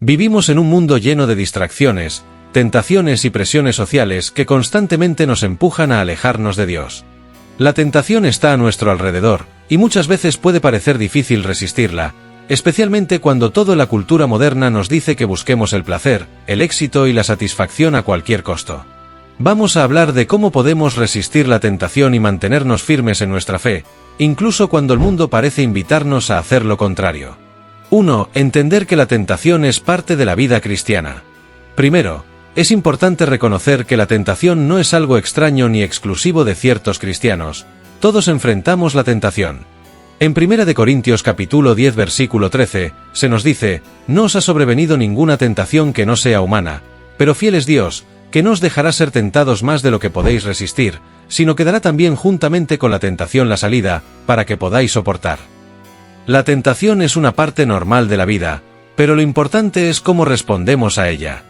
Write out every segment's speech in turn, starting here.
Vivimos en un mundo lleno de distracciones, tentaciones y presiones sociales que constantemente nos empujan a alejarnos de Dios. La tentación está a nuestro alrededor, y muchas veces puede parecer difícil resistirla, especialmente cuando toda la cultura moderna nos dice que busquemos el placer, el éxito y la satisfacción a cualquier costo. Vamos a hablar de cómo podemos resistir la tentación y mantenernos firmes en nuestra fe, incluso cuando el mundo parece invitarnos a hacer lo contrario. 1. Entender que la tentación es parte de la vida cristiana. Primero, es importante reconocer que la tentación no es algo extraño ni exclusivo de ciertos cristianos. Todos enfrentamos la tentación. En 1 Corintios capítulo 10 versículo 13, se nos dice: «No os ha sobrevenido ninguna tentación que no sea humana, pero fiel es Dios, que no os dejará ser tentados más de lo que podéis resistir, sino que dará también juntamente con la tentación la salida, para que podáis soportar». La tentación es una parte normal de la vida, pero lo importante es cómo respondemos a ella.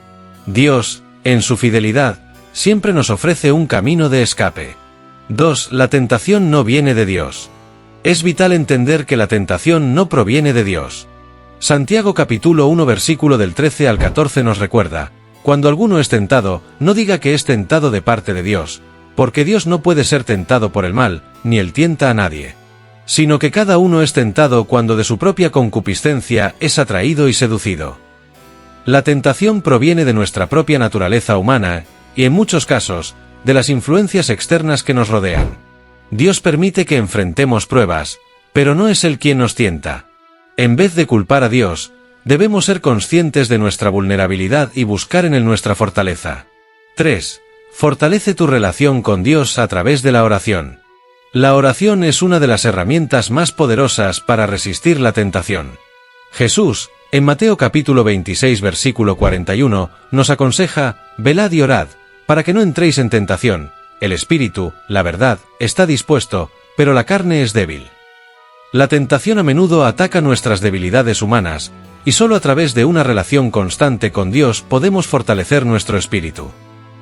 Dios, en su fidelidad, siempre nos ofrece un camino de escape. 2. La tentación no viene de Dios. Es vital entender que la tentación no proviene de Dios. Santiago capítulo 1 versículo del 13 al 14 nos recuerda: «Cuando alguno es tentado, no diga que es tentado de parte de Dios, porque Dios no puede ser tentado por el mal, ni él tienta a nadie. Sino que cada uno es tentado cuando de su propia concupiscencia es atraído y seducido». La tentación proviene de nuestra propia naturaleza humana, y en muchos casos, de las influencias externas que nos rodean. Dios permite que enfrentemos pruebas, pero no es Él quien nos tienta. En vez de culpar a Dios, debemos ser conscientes de nuestra vulnerabilidad y buscar en Él nuestra fortaleza. 3. Fortalece tu relación con Dios a través de la oración. La oración es una de las herramientas más poderosas para resistir la tentación. Jesús, en Mateo capítulo 26 versículo 41, nos aconseja: «Velad y orad, para que no entréis en tentación. El espíritu, la verdad, está dispuesto, pero la carne es débil». La tentación a menudo ataca nuestras debilidades humanas, y solo a través de una relación constante con Dios podemos fortalecer nuestro espíritu.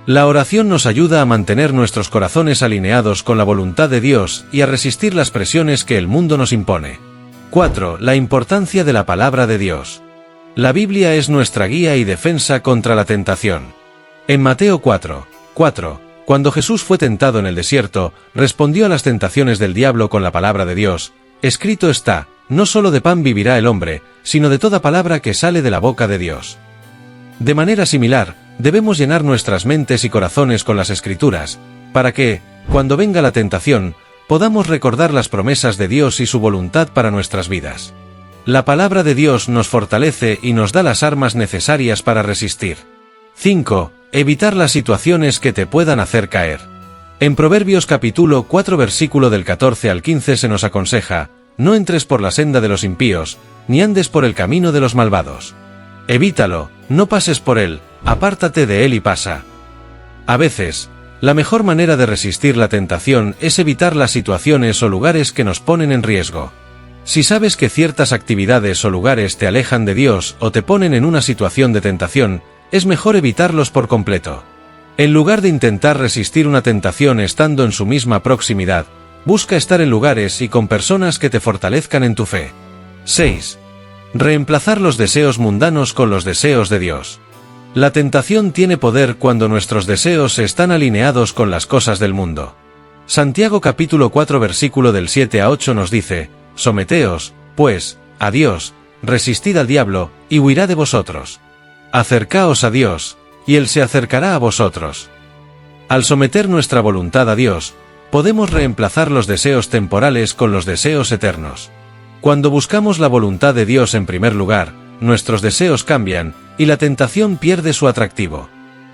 La oración nos ayuda a mantener nuestros corazones alineados con la voluntad de Dios y a resistir las presiones que el mundo nos impone. 4. La importancia de la palabra de Dios. La Biblia es nuestra guía y defensa contra la tentación. En Mateo 4:4, cuando Jesús fue tentado en el desierto, respondió a las tentaciones del diablo con la palabra de Dios: «Escrito está, no solo de pan vivirá el hombre, sino de toda palabra que sale de la boca de Dios». De manera similar, debemos llenar nuestras mentes y corazones con las Escrituras, para que, cuando venga la tentación, podamos recordar las promesas de Dios y su voluntad para nuestras vidas. La palabra de Dios nos fortalece y nos da las armas necesarias para resistir. 5. Evitar las situaciones que te puedan hacer caer. En Proverbios capítulo 4 versículo del 14 al 15 se nos aconseja: «No entres por la senda de los impíos, ni andes por el camino de los malvados. Evítalo, no pases por él, apártate de él y pasa». A veces, la mejor manera de resistir la tentación es evitar las situaciones o lugares que nos ponen en riesgo. Si sabes que ciertas actividades o lugares te alejan de Dios o te ponen en una situación de tentación, es mejor evitarlos por completo. En lugar de intentar resistir una tentación estando en su misma proximidad, busca estar en lugares y con personas que te fortalezcan en tu fe. 6. Reemplazar los deseos mundanos con los deseos de Dios. La tentación tiene poder cuando nuestros deseos están alineados con las cosas del mundo. Santiago capítulo 4 versículo del 7 a 8 nos dice: «Someteos, pues, a Dios, resistid al diablo, y huirá de vosotros. Acercaos a Dios, y Él se acercará a vosotros». Al someter nuestra voluntad a Dios, podemos reemplazar los deseos temporales con los deseos eternos. Cuando buscamos la voluntad de Dios en primer lugar, nuestros deseos cambian, y la tentación pierde su atractivo.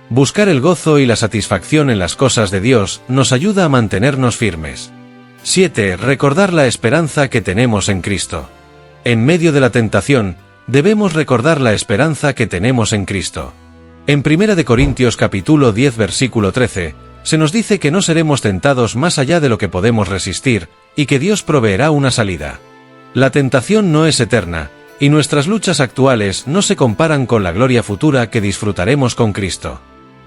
Buscar el gozo y la satisfacción en las cosas de Dios nos ayuda a mantenernos firmes. 7. Recordar la esperanza que tenemos en Cristo. En medio de la tentación, debemos recordar la esperanza que tenemos en Cristo. En 1 Corintios capítulo 10 versículo 13, se nos dice que no seremos tentados más allá de lo que podemos resistir, y que Dios proveerá una salida. La tentación no es eterna, y nuestras luchas actuales no se comparan con la gloria futura que disfrutaremos con Cristo.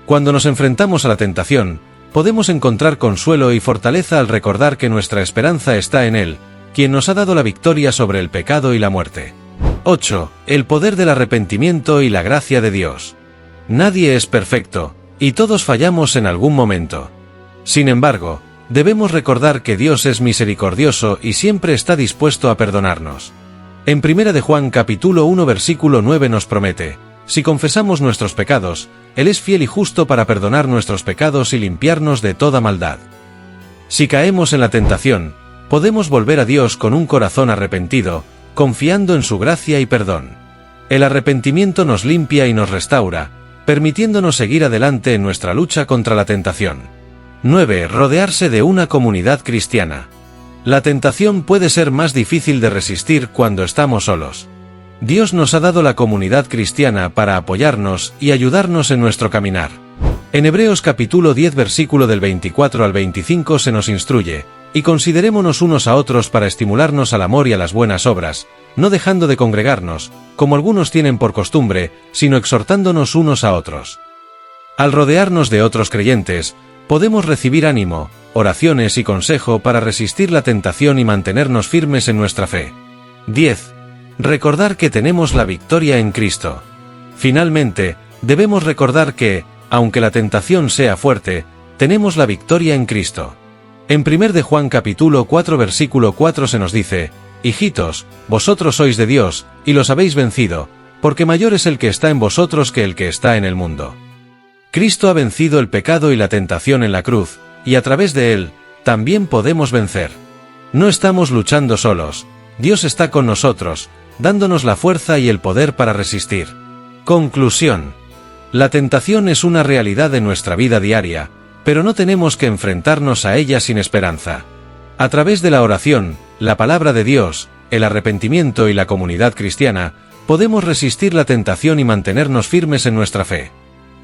Cuando nos enfrentamos a la tentación, podemos encontrar consuelo y fortaleza al recordar que nuestra esperanza está en Él, quien nos ha dado la victoria sobre el pecado y la muerte. 8. El poder del arrepentimiento y la gracia de Dios. Nadie es perfecto, y todos fallamos en algún momento. Sin embargo, debemos recordar que Dios es misericordioso y siempre está dispuesto a perdonarnos. En 1 de Juan capítulo 1 versículo 9 nos promete: si confesamos nuestros pecados, Él es fiel y justo para perdonar nuestros pecados y limpiarnos de toda maldad. Si caemos en la tentación, podemos volver a Dios con un corazón arrepentido, confiando en su gracia y perdón. El arrepentimiento nos limpia y nos restaura, permitiéndonos seguir adelante en nuestra lucha contra la tentación. 9. Rodearse de una comunidad cristiana. La tentación puede ser más difícil de resistir cuando estamos solos. Dios nos ha dado la comunidad cristiana para apoyarnos y ayudarnos en nuestro caminar. En Hebreos capítulo 10 versículo del 24 al 25 se nos instruye: y considerémonos unos a otros para estimularnos al amor y a las buenas obras, no dejando de congregarnos, como algunos tienen por costumbre, sino exhortándonos unos a otros. Al rodearnos de otros creyentes, podemos recibir ánimo, oraciones y consejo para resistir la tentación y mantenernos firmes en nuestra fe. 10. Recordar que tenemos la victoria en Cristo. Finalmente, debemos recordar que, aunque la tentación sea fuerte, tenemos la victoria en Cristo. En 1 de Juan capítulo 4 versículo 4 se nos dice: hijitos, vosotros sois de Dios, y los habéis vencido, porque mayor es el que está en vosotros que el que está en el mundo. Cristo ha vencido el pecado y la tentación en la cruz, y a través de él, también podemos vencer. No estamos luchando solos, Dios está con nosotros, dándonos la fuerza y el poder para resistir. Conclusión. La tentación es una realidad de nuestra vida diaria, pero no tenemos que enfrentarnos a ella sin esperanza. A través de la oración, la palabra de Dios, el arrepentimiento y la comunidad cristiana, podemos resistir la tentación y mantenernos firmes en nuestra fe.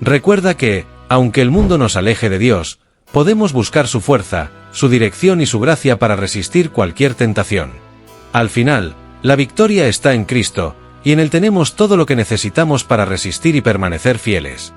Recuerda que, aunque el mundo nos aleje de Dios, podemos buscar su fuerza, su dirección y su gracia para resistir cualquier tentación. Al final, la victoria está en Cristo, y en Él tenemos todo lo que necesitamos para resistir y permanecer fieles.